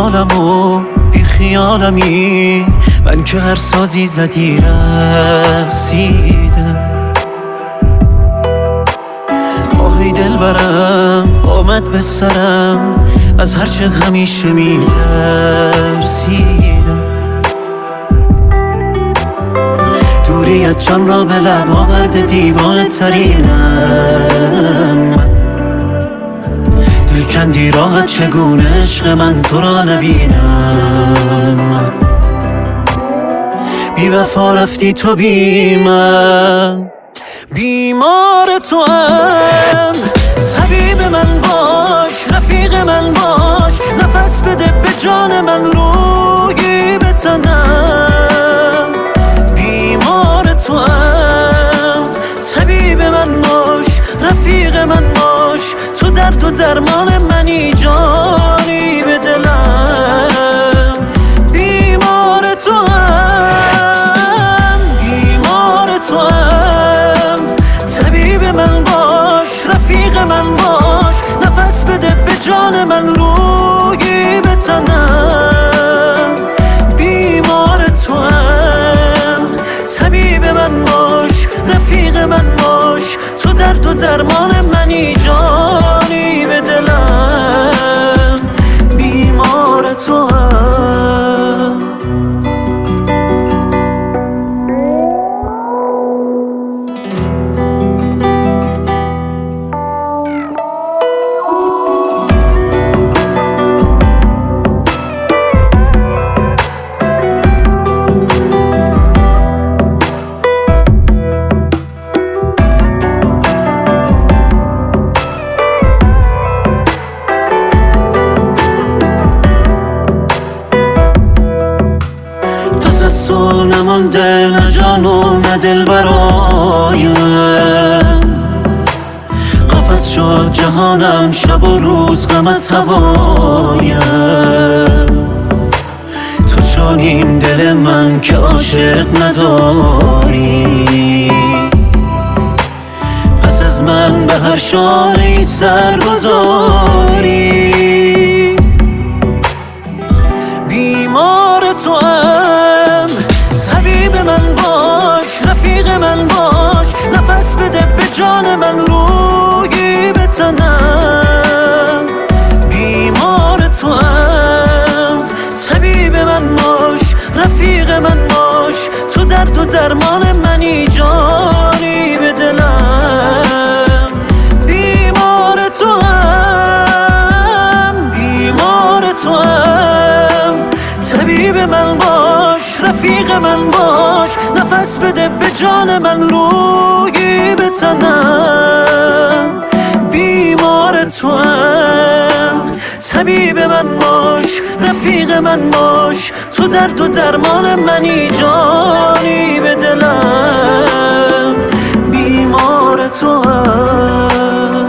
حالم و بی خیالمی، من که هر سازی زدی رقصیدم. آهی دل برم آمد به سرم، از هرچه همیشه می ترسیدم. دوریت جان را به لب آورده دیوانه ترینم. دل کندی راحت چگونه عشق من تو را نبینم. بی وفا رفتی تو بی من، بیمار تو هم. طبیب من باش، رفیق من باش، نفس بده به جان من، روی به تنم. بیمار تو هم، طبیب من باش، رفیق من باش، تو درد و درمان منی، جانی به دلم. بیمار تو هم، بیمار تو هم، طبیب من باش، رفیق من باش، نفس بده به جان من، روی به تنم. بیمار تو هم، طبیب من باش، رفیق من باش، تو درد و درمان منی، جانی به دلم. بیمار تو هم. پس از تو نمانده نه جان و نه دل برایم. قفس شد جهانم، شب و روز غم از هوایم. تو چنین دل من که عاشق نداری، پس از من به هر شانه ای سر گذاری. بیمار تو هم، طبیب من باش، رفیق من باش، نفس بده به جان من، روی به تنم. بیمار تو هم، طبیب من باش، رفیق من باش، تو درد و درمان منی، جانی به دلم. بیمار تو هم، بیمار تو هم، طبیب من باش، رفیق من باش، نفس بده به جان من، روی به تنم. بیمار تو هم، طبیب من باش، رفیق من باش، تو درد و درمان منی، جانی به دلم. بیمار تو هم.